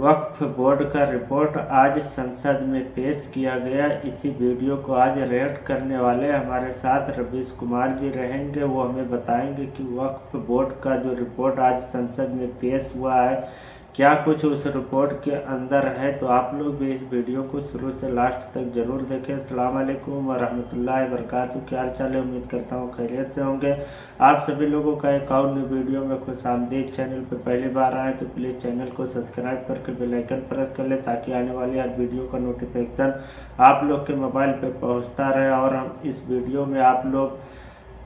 वक्फ board का report आज संसद में पेश किया गया। इसी वीडियो को आज रिएक्ट करने वाले हमारे साथ रवीश कुमार जी रहेंगे। वो हमें बताएंगे कि वक्फ बोर्ड का जो रिपोर्ट आज संसद में पेश हुआ है, क्या कुछ उस रिपोर्ट के अंदर है। तो आप लोग भी इस वीडियो को शुरू से लास्ट तक जरूर देखें। अस्सलाम वालेकुम व रहमतुल्लाहि व बरकातहू। क्या हाल चाल है? उम्मीद करता हूँ खैरियत से होंगे। आप सभी लोगों का एक और न्यू वीडियो में खुशामदीद। चैनल पर पहली बार आए तो प्लीज़ चैनल को सब्सक्राइब करके बेल आइकन प्रेस कर लें, ताकि आने वाली हर वीडियो का नोटिफिकेशन आप लोग के मोबाइल पर पहुँचता रहे। और हम इस वीडियो में आप लोग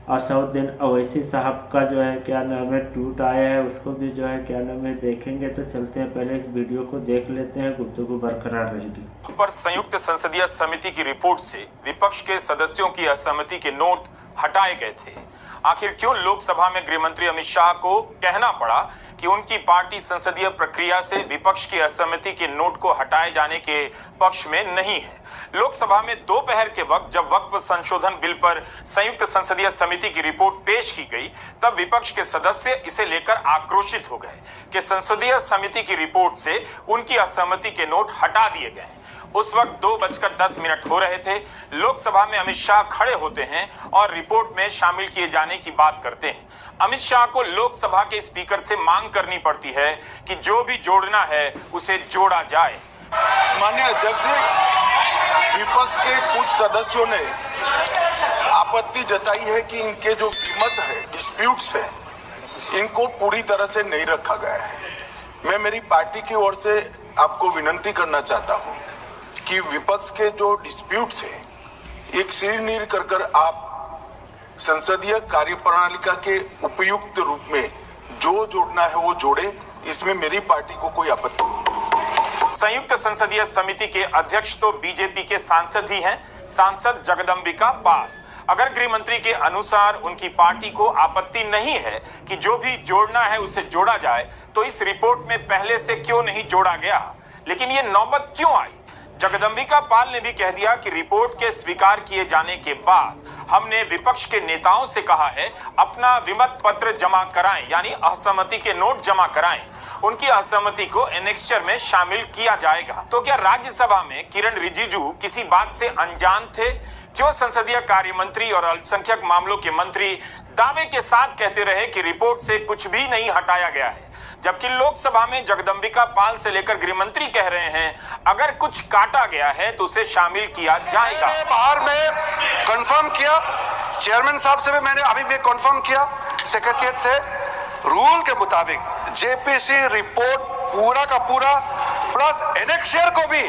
असदुद्दीन ओवैसी साहब का जो है क्या नाम है ट्वीट आया है, उसको भी जो है क्या नाम है देखेंगे। तो चलते हैं, पहले इस वीडियो को देख लेते हैं, गुफ्तगू बरकरार रहेगी। पर संयुक्त संसदीय समिति की रिपोर्ट से विपक्ष के सदस्यों की असहमति के नोट हटाए गए थे। आखिर क्यों लोकसभा में गृह मंत्री अमित शाह को कहना पड़ा कि उनकी पार्टी संसदीय प्रक्रिया से विपक्ष की असहमति के नोट को हटाए जाने के पक्ष में नहीं है। लोकसभा में दोपहर के वक्त जब वक्फ संशोधन बिल पर संयुक्त संसदीय समिति की रिपोर्ट पेश की गई, तब विपक्ष के सदस्य इसे लेकर आक्रोशित हो गए कि संसदीय समिति की रिपोर्ट से उनकी असहमति के नोट हटा दिए गए। उस वक्त 2:10 हो रहे थे। लोकसभा में अमित शाह खड़े होते हैं और रिपोर्ट में शामिल किए जाने की बात करते हैं। अमित शाह को लोकसभा के स्पीकर से मांग करनी पड़ती है कि जो भी जोड़ना है उसे जोड़ा जाए। माननीय अध्यक्ष, विपक्ष के कुछ सदस्यों ने आपत्ति जताई है कि इनके जो कीमत है, डिस्प्यूट्स है, इनको पूरी तरह से नहीं रखा गया है। मैं मेरी पार्टी की ओर से आपको विनती करना चाहता हूं कि विपक्ष के जो डिस्प्यूट्स है, एक सिर कर आप संसदीय कार्यप्रणालिका के उपयुक्त रूप में जो जोड़ना है वो जोड़े। इसमें मेरी पार्टी को कोई आपत्ति नहीं। संयुक्त संसदीय समिति के अध्यक्ष तो बीजेपी के सांसद ही हैं, सांसद जगदंबिका पाल। अगर गृह मंत्री के अनुसार उनकी पार्टी को आपत्ति नहीं है कि जो भी जोड़ना है उसे जोड़ा जाए, तो इस रिपोर्ट में पहले से क्यों नहीं जोड़ा गया? लेकिन ये नौबत क्यों आई? जगदंबिका पाल ने भी कह दिया कि रिपोर्ट के स्वीकार किए जाने के बाद हमने विपक्ष के नेताओं से कहा है अपना विमत पत्र जमा कराएं, यानी असहमति के नोट जमा कराएं। उनकी असहमति को एनेक्स्चर में शामिल किया जाएगा। तो क्या राज्यसभा में किरण रिजिजू किसी बात से अनजान थे? क्यों संसदीय कार्य मंत्री और अल्पसंख्यक मामलों के मंत्री दावे के साथ कहते रहे कि रिपोर्ट से कुछ भी नहीं हटाया गया है, जबकि लोकसभा में जगदंबिका पाल से लेकर गृह मंत्री कह रहे हैं अगर कुछ काटा गया है तो उसे शामिल किया जाएगा। बाहर में कंफर्म किया, चेयरमैन साहब से भी मैंने अभी भी कंफर्म किया, सेक्रेटरीट से रूल के मुताबिक जेपीसी रिपोर्ट पूरा का पूरा प्लस एनेक्शियर को भी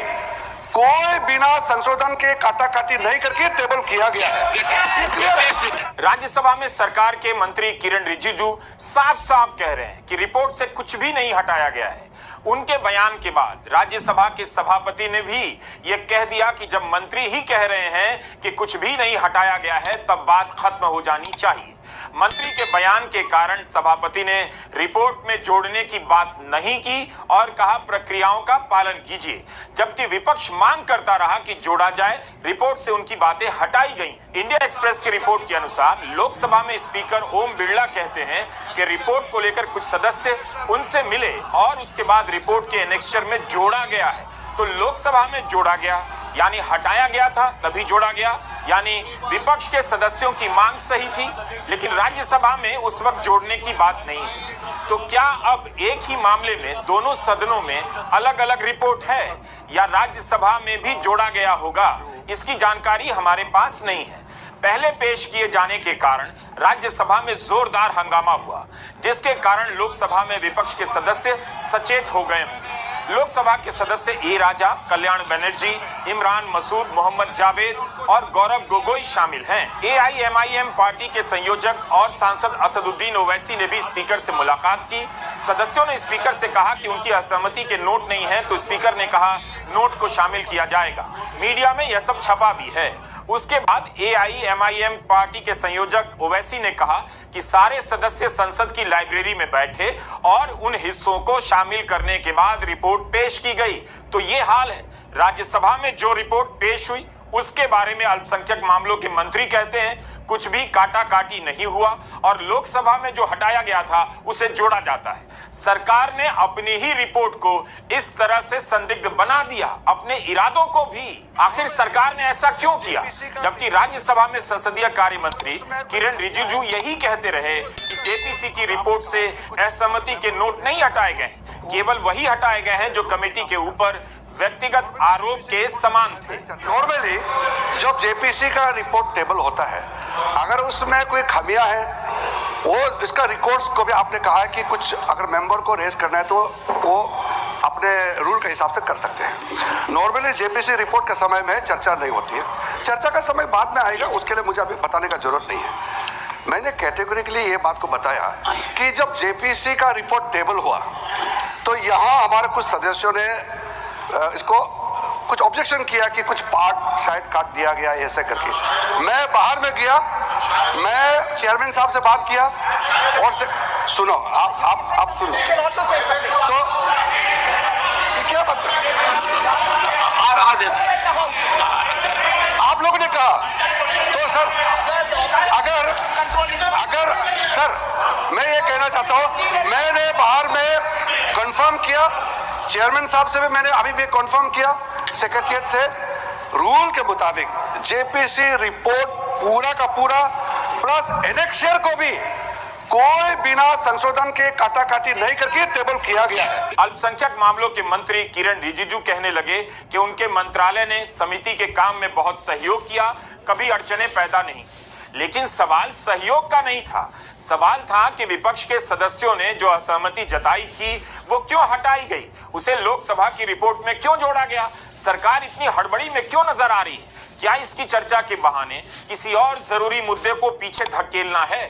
कोई बिना संशोधन के काटाकाटी नहीं करके टेबल किया गया है। राज्यसभा में सरकार के मंत्री किरण रिजिजू साफ साफ कह रहे हैं कि रिपोर्ट से कुछ भी नहीं हटाया गया है। उनके बयान के बाद राज्यसभा के सभापति ने भी यह कह दिया कि जब मंत्री ही कह रहे हैं कि कुछ भी नहीं हटाया गया है, तब बात खत्म हो जानी चाहिए। मंत्री के बयान के कारण सभापति ने रिपोर्ट में जोड़ने की बात नहीं की और कहा प्रक्रियाओं का पालन कीजिए, जबकि विपक्ष मांग करता रहा कि जोड़ा जाए। रिपोर्ट से उनकी बातें हटाई गई हैं। इंडिया एक्सप्रेस की रिपोर्ट के अनुसार लोकसभा में स्पीकर ओम बिरला कहते हैं कि रिपोर्ट को लेकर कुछ सदस्य उनसे मिले और उसके बाद रिपोर्ट के एनेक्स्चर में जोड़ा गया है। तो लोकसभा में जोड़ा गया यानी हटाया गया था, तभी जोड़ा गया, यानी विपक्ष के सदस्यों की मांग सही थी, लेकिन राज्यसभा में उस वक्त जोड़ने की बात नहीं थी। तो क्या अब एक ही मामले में दोनों सदनों में अलग अलग रिपोर्ट है या राज्यसभा में भी जोड़ा गया होगा? इसकी जानकारी हमारे पास नहीं है। पहले पेश किए जाने के कारण राज्यसभा में जोरदार हंगामा हुआ, जिसके कारण लोकसभा में विपक्ष के सदस्य सचेत हो गए होंगे। लोकसभा के सदस्य ए राजा, कल्याण बनर्जी, इमरान मसूद, मोहम्मद जावेद और गौरव गोगोई शामिल हैं। एआईएमआईएम पार्टी के संयोजक और सांसद असदुद्दीन ओवैसी ने भी स्पीकर से मुलाकात की। सदस्यों ने स्पीकर से कहा कि उनकी असहमति के नोट नहीं है, तो स्पीकर ने कहा नोट को शामिल किया जाएगा। मीडिया में यह सब छपा भी है। उसके बाद एआईएमआईएम पार्टी के संयोजक ओवैसी ने कहा कि सारे सदस्य संसद की लाइब्रेरी में बैठे और उन हिस्सों को शामिल करने के बाद रिपोर्ट पेश की गई। तो ये हाल है। राज्यसभा में जो रिपोर्ट पेश हुई उसके बारे में अल्पसंख्यक मामलों के मंत्री कहते हैं कुछ भी काटा काटी नहीं हुआ और लोकसभा में जो हटाया गया था उसे जोड़ा जाता है। सरकार ने अपनी ही रिपोर्ट को इस तरह से संदिग्ध बना दिया, अपने इरादों को भी। आखिर सरकार ने ऐसा क्यों किया, जबकि राज्यसभा में संसदीय कार्य मंत्री किरण रिजिजू यही कहते रहे कि जेपीसी की रिपोर्ट से असहमति के नोट नहीं हटाए गए, केवल वही हटाए गए हैं जो कमेटी के ऊपर व्यक्तिगत आरोप के समान थे। नॉर्मली जब जेपीसी का रिपोर्ट टेबल होता है, अगर उसमें कोई खामियां है, वो इसका रिकॉर्ड्स को भी आपने कहा है कि कुछ अगर मेंबर को रेज करना है तो वो अपने रूल के हिसाब से कर सकते हैं। नॉर्मली जेपीसी रिपोर्ट के समय में चर्चा नहीं होती है, चर्चा का समय बाद में आएगा, उसके लिए मुझे अभी बताने का जरूरत नहीं है। मैंने कैटेगोरिकली ये बात को बताया कि जब जेपीसी का रिपोर्ट टेबल हुआ तो यहाँ हमारे कुछ सदस्यों ने इसको कुछ ऑब्जेक्शन किया कि कुछ पार्ट शायद काट दिया गया ऐसे करके। मैं बाहर में गया, मैं चेयरमैन साहब से बात किया और सुनो, आप सुनो तो ये क्या बात आप लोगों ने कहा तो सर अगर सर मैं ये कहना चाहता हूँ, मैंने बाहर में कंफर्म किया, चेयरमैन साहब से भी मैंने अभी भी कंफर्म किया, सेक्रेटरीट से रूल के मुताबिक जेपीसी रिपोर्ट पूरा का पूरा प्लस एनेक्सर को भी कोई बिना संशोधन के काटाकाटी नहीं करके टेबल किया गया है। अल्पसंख्यक मामलों के मंत्री किरण रिजिजू कहने लगे कि उनके मंत्रालय ने समिति के काम में बहुत सहयोग किया, कभी अड़चने पैदा नहीं। लेकिन सवाल सहयोग का नहीं था, सवाल था कि विपक्ष के सदस्यों ने जो असहमति जताई थी वो क्यों हटाई गई, उसे लोकसभा की रिपोर्ट में क्यों जोड़ा गया, सरकार इतनी हड़बड़ी में क्यों नजर आ रही है, क्या इसकी चर्चा के बहाने किसी और जरूरी मुद्दे को पीछे धकेलना है,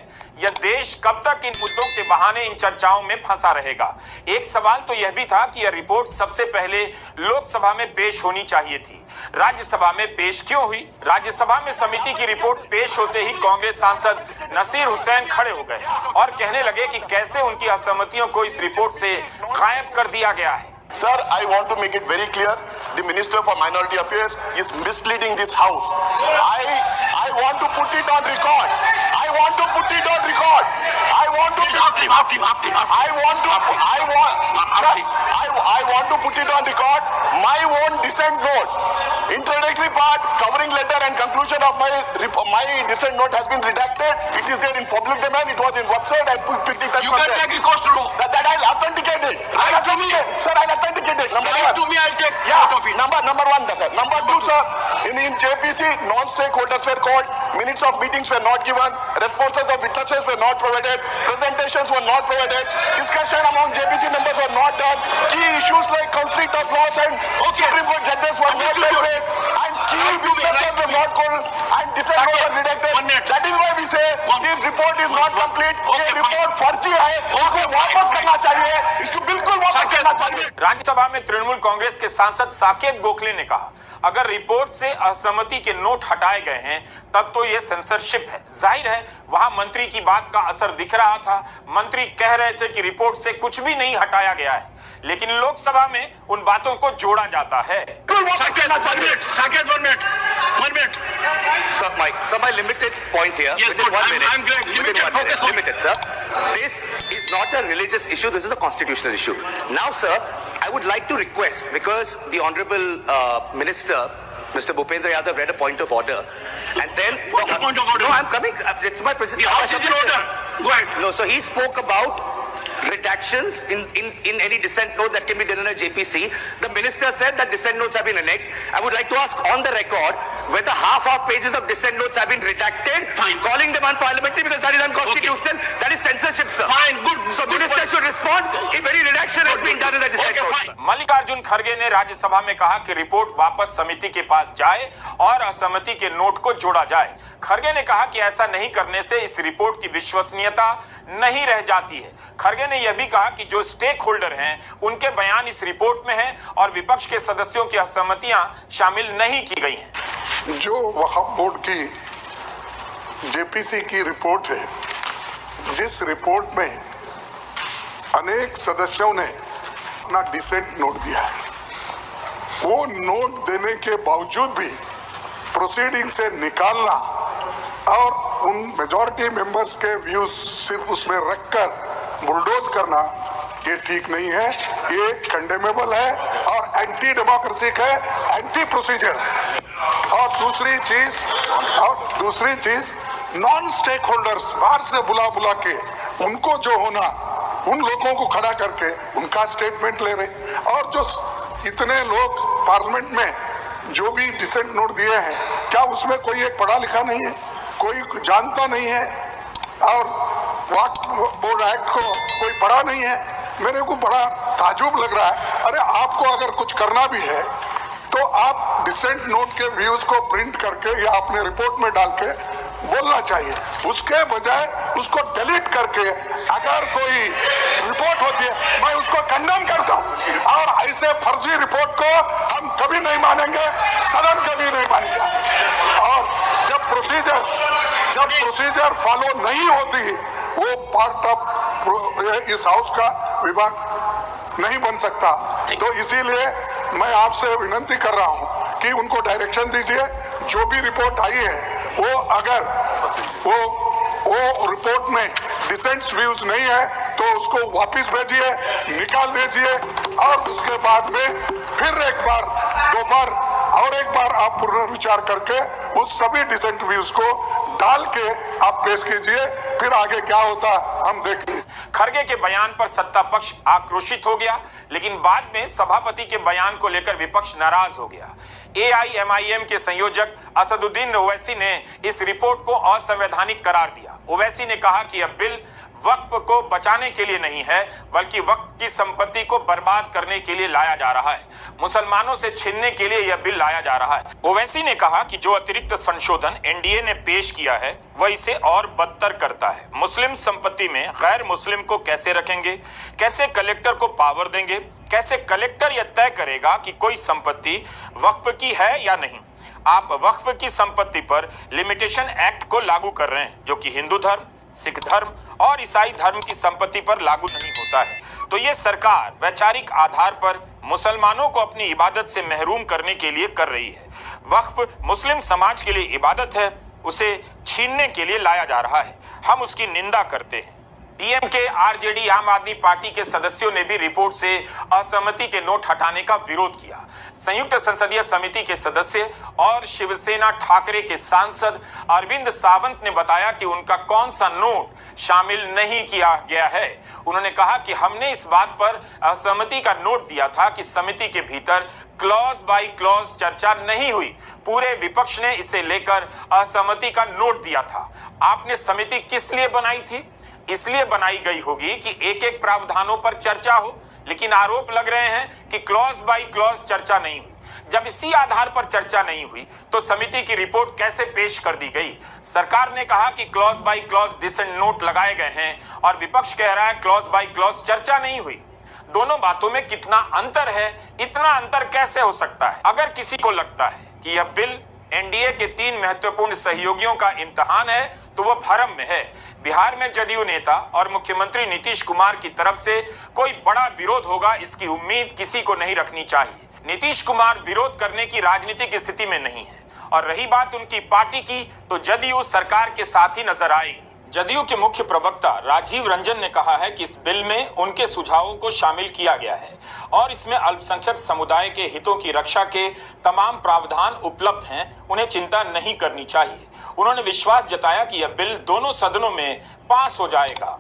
या देश कब तक इन मुद्दों के बहाने इन चर्चाओं में फंसा रहेगा। एक सवाल तो यह भी था कि यह रिपोर्ट सबसे पहले लोकसभा में पेश होनी चाहिए थी, राज्यसभा में पेश क्यों हुई। राज्यसभा में समिति की रिपोर्ट पेश होते ही कांग्रेस सांसद नसीर हुसैन खड़े हो गए और कहने लगे कि कैसे उनकी असहमतियों को इस रिपोर्ट से गायब कर दिया गया है। Sir, I want to make it very clear, the Minister for Minority Affairs is misleading this House. I want to put it on record. I want to put it on record. I want to put it on record. My own dissent note, introductory part, covering letter and conclusion of my dissent note has been redacted. It is there in public domain. It was in website. I picked it up. You can take recourse to law. That I'll authenticate it. I'll authenticate. Sir, I'll authenticate it. Number one. To me, I'll take Yeah. out of it. Number one, sir. Number two, sir. In JPC, non-stakeholders were called. Minutes of meetings were not given. Responses of witnesses were not provided. Presentations were not provided. Discussion among JPC members were not done. Key issues like conflict of laws and Supreme Court judges were not dealt with. And key witnesses were not called. And dissent was redacted. That is why we say this report is not complete. ये report फर्जी है. इसको वापस करना चाहिए. इसको बिल्कुल वापस करना चाहिए. राज्यसभा में तृणमूल कांग्रेस के सांसद साकेत गोखले ने कहा, अगर रिपोर्ट से असहमति के नोट हटाए गए हैं तब तो यह सेंसरशिप है। जाहिर है वहां मंत्री की बात का असर दिख रहा था। मंत्री कह रहे थे कि रिपोर्ट से कुछ भी नहीं हटाया गया है, लेकिन लोकसभा में उन बातों को जोड़ा जाता है। Saket, 1 minute. Sir, my limited point here. Yes, within good. 1 minute. I'm glad. Within Limited, 1 minute. focus on- Limited, sir. This is not a religious issue. This is a constitutional issue. Now, sir, I would like to request, because the Honorable Minister, Mr. Bhupendra Yadav, read a point of order, and then What a point of order? No, I'm coming. It's my The president. House is in order. Go ahead. No, so he spoke about redactions in any dissent note that can be done in a JPC. The minister said that dissent notes have been annexed. I would like to ask on the record whether half pages of dissent notes have been redacted, Fine. calling them unparliamentary because that is unconstitutional. That is censorship, sir. Fine, good. So Good minister point. should respond if any redaction has been done in the dissent Okay, notes. fine. Mallikarjun खड़गे ने राज्यसभा में कहा कि report वापस समिति के पास जाए और असहमति के नोट को जोड़ा जाए। खड़गे ने कहा कि ऐसा नहीं करने से इस रिपोर्ट की विश्वसनीयता नहीं रह जाती है। खड़गे ने यह भी कहा कि जो स्टेक होल्डर हैं उनके बयान इस रिपोर्ट में हैं और विपक्ष के सदस्यों की असहमतियां शामिल नहीं की गई हैं। जो वक्फ बोर्ड की जेपीसी की रिपोर्ट है, जिस रिपोर्ट में अनेक सदस्यों ने अपना डिसेंट नोट दिया है, वो नोट देने के बावजूद भी प्रोसीडिंग से निकालना और उन मेजॉरिटी मेंबर्स के व्यूज सिर्फ उसमें रखकर बुलडोज करना, ये ठीक नहीं है, ये कंडेमेबल है और एंटी डेमोक्रेसिक है, एंटी प्रोसीजर है। और दूसरी चीज नॉन स्टेक होल्डर्स बाहर से बुला के उनको जो होना, उन लोगों को खड़ा करके उनका स्टेटमेंट ले रहे। और जो इतने लोग पार्लियामेंट में जो भी डिसेंट नोट दिए हैं, क्या उसमें कोई एक पढ़ा लिखा नहीं है, कोई जानता नहीं है और वक्फ बोर्ड एक्ट को कोई पढ़ा नहीं है? मेरे को बड़ा ताजुब लग रहा है। अरे आपको अगर कुछ करना भी है तो आप डिसेंट नोट के व्यूज को प्रिंट करके या अपने रिपोर्ट में डाल के बोलना चाहिए, उसके बजाय उसको डिलीट करके अगर कोई रिपोर्ट होती है मैं उसको कंडेम करता हूं। और ऐसे फर्जी रिपोर्ट को हम कभी नहीं मानेंगे, सदन कभी नहीं मानेगा। और जब प्रोसीजर फॉलो नहीं होती, वो पार्ट ऑफ इस हाउस का विभाग नहीं बन सकता। तो इसीलिए मैं आपसे विनती कर रहा हूं कि उनको डायरेक्शन दीजिए, जो भी रिपोर्ट आई है वो अगर वो रिपोर्ट में डिसेंट व्यूज नहीं है तो उसको वापस भेजिए, निकाल दीजिए और उसके बाद में फिर एक बार आप पुनर्विचार करके उस सभी डिसेंट व्यूज को डाल के आप पेश कीजिए, फिर आगे क्या होता हम देखेंगे। खरगे के बयान पर सत्ता पक्ष आक्रोशित हो गया, लेकिन बाद में सभापति के बयान को लेकर विपक्ष नाराज हो गया। AIMIM के संयोजक असदुद्दीन ओवैसी ने इस रिपोर्ट को असंवैधानिक करार दिया। ओवैसी ने कहा कि यह बिल वक्फ को बचाने के लिए नहीं है, बल्कि वक्फ की संपत्ति को बर्बाद करने के लिए लाया जा रहा है, मुसलमानों से छीनने के लिए यह बिल लाया जा रहा है। ओवैसी ने कहा कि जो अतिरिक्त संशोधन एनडीए ने पेश किया है वह इसे और बदतर करता है। मुस्लिम संपत्ति में गैर मुस्लिम को कैसे रखेंगे, कैसे कलेक्टर को पावर देंगे, कैसे कलेक्टर यह तय करेगा कि कोई संपत्ति वक्फ की है या नहीं। आप वक्फ की संपत्ति पर लिमिटेशन एक्ट को लागू कर रहे हैं, जो कि हिंदू धर्म, सिख धर्म और ईसाई धर्म की संपत्ति पर लागू नहीं होता है। तो ये सरकार वैचारिक आधार पर मुसलमानों को अपनी इबादत से महरूम करने के लिए कर रही है। वक्फ मुस्लिम समाज के लिए इबादत है, उसे छीनने के लिए लाया जा रहा है। हम उसकी निंदा करते हैं। डीएमके, आरजेडी, आम आदमी पार्टी के सदस्यों ने भी रिपोर्ट से असहमति के नोट हटाने का विरोध किया। संयुक्त संसदीय समिति के सदस्य और शिवसेना ठाकरे के सांसद अरविंद सावंत ने बताया कि उनका कौन सा नोट शामिल नहीं किया गया है। उन्होंने कहा कि हमने इस बात पर असहमति का नोट दिया था कि समिति के भीतर क्लॉज बाय क्लॉज चर्चा नहीं हुई। पूरे विपक्ष ने इसे लेकर असहमति का नोट दिया था। आपने समिति किस लिए बनाई थी? इसलिए बनाई गई होगी कि एक एक प्रावधानों पर चर्चा हो, लेकिन आरोप लग रहे हैं कि क्लॉज बाय क्लॉज चर्चा नहीं हुई। जब इसी आधार पर चर्चा नहीं हुई तो समिति की रिपोर्ट कैसे पेश कर दी गई? सरकार ने कहा कि clause by clause dissent note लगाए गए हैं और विपक्ष कह रहा है क्लॉज बाय क्लॉज चर्चा नहीं हुई। दोनों बातों में कितना अंतर है? इतना अंतर कैसे हो सकता है? अगर किसी को लगता है कि यह बिल एनडीए के 3 महत्वपूर्ण सहयोगियों का इम्तिहान है तो वह भ्रम में है। बिहार में जदयू नेता और मुख्यमंत्री नीतीश कुमार की तरफ से कोई बड़ा विरोध होगा, इसकी उम्मीद किसी को नहीं रखनी चाहिए। नीतीश कुमार विरोध करने की राजनीतिक स्थिति में नहीं है और रही बात उनकी पार्टी की, तो जदयू सरकार के साथ ही नजर आएगी। जदयू के मुख्य प्रवक्ता राजीव रंजन ने कहा है कि इस बिल में उनके सुझावों को शामिल किया गया है और इसमें अल्पसंख्यक समुदाय के हितों की रक्षा के तमाम प्रावधान उपलब्ध हैं, उन्हें चिंता नहीं करनी चाहिए। उन्होंने विश्वास जताया कि यह बिल दोनों सदनों में पास हो जाएगा।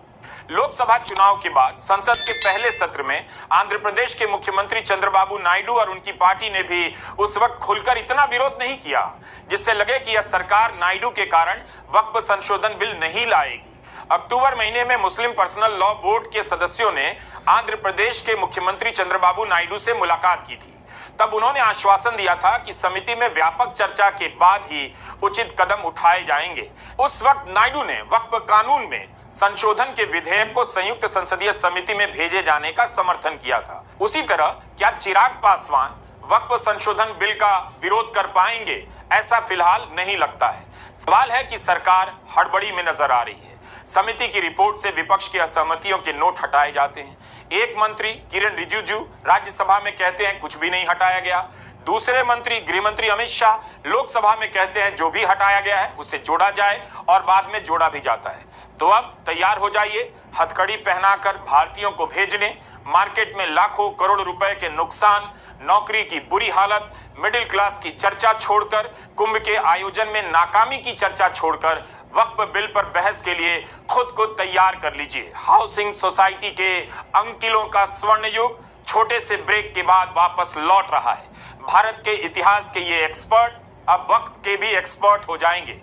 लोकसभा चुनाव के बाद संसद के पहले सत्र में आंध्र प्रदेश के मुख्यमंत्री चंद्रबाबू नायडू और उनकी पार्टी ने भी उस वक्त खुलकर इतना विरोध नहीं किया जिससे लगे कि यह सरकार नायडू के कारण वक्फ संशोधन बिल नहीं लाएगी। अक्टूबर महीने में मुस्लिम पर्सनल लॉ बोर्ड के सदस्यों ने आंध्र प्रदेश के मुख्यमंत्री चंद्रबाबू नायडू से मुलाकात की थी। तब उन्होंने आश्वासन दिया था कि समिति में व्यापक चर्चा के बाद ही उचित कदम उठाए जाएंगे। उस वक्त नायडू ने वक्फ कानून में संशोधन के विधेयक को संयुक्त संसदीय समिति में भेजे जाने का समर्थन किया था। उसी तरह क्या चिराग पासवान वक्फ संशोधन बिल का विरोध कर पाएंगे? ऐसा फिलहाल नहीं लगता है। सवाल है कि सरकार हड़बड़ी में नजर आ रही है। समिति की रिपोर्ट से विपक्ष की असहमतियों के नोट हटाए जाते हैं। एक मंत्री किरण रिजिजू राज्यसभा में कहते हैं कुछ भी नहीं हटाया गया। दूसरे मंत्री गृह मंत्री अमित शाह लोकसभा में कहते हैं जो भी हटाया गया है उसे जोड़ा जाए और बाद में जोड़ा भी जाता है। तो अब तैयार हो जाइए, हथकड़ी पहनाकर भारतीयों को भेजने, मार्केट में लाखों करोड़ रुपए के नुकसान, नौकरी की बुरी हालत, मिडिल क्लास की चर्चा छोड़कर, कुंभ के आयोजन में नाकामी की चर्चा छोड़कर वक्फ बिल पर बहस के लिए खुद को तैयार कर लीजिए। हाउसिंग सोसाइटी के अंकिलों का स्वर्ण युग छोटे से ब्रेक के बाद वापस लौट रहा है। भारत के इतिहास के ये एक्सपर्ट अब वक्फ के भी एक्सपर्ट हो जाएंगे।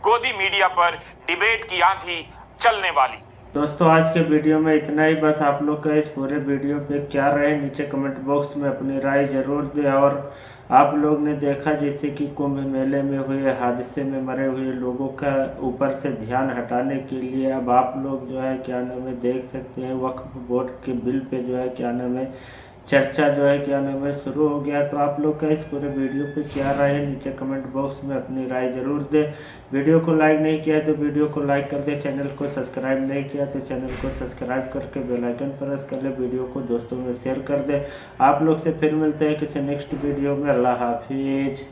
गोदी मीडिया पर डिबेट की आंधी चलने वाली। दोस्तों आज के वीडियो में इतना ही। बस आप लोग का इस पूरे वीडियो पे क्या रहे नीचे कमेंट बॉक्स में अपनी राय जरूर दें। और आप लोग ने देखा जैसे कि कुंभ मेले में हुए हादसे में मरे हुए लोगों का ऊपर से ध्यान हटाने के लिए अब आप लोग जो है क्या नाम है देख सकते हैं वक्फ बोर्ड के बिल पे जो है क्या नाम है चर्चा जो है क्या नाम है शुरू हो गया। तो आप लोग का इस पूरे वीडियो पे क्या राय है नीचे कमेंट बॉक्स में अपनी राय जरूर दें। वीडियो को लाइक नहीं किया तो वीडियो को लाइक कर दे, चैनल को सब्सक्राइब नहीं किया तो चैनल को सब्सक्राइब करके बेल आइकन प्रेस कर ले, वीडियो को दोस्तों में शेयर कर दे। आप लोग से फिर मिलते हैं किसी नेक्स्ट वीडियो में। अल्लाह हाफिज।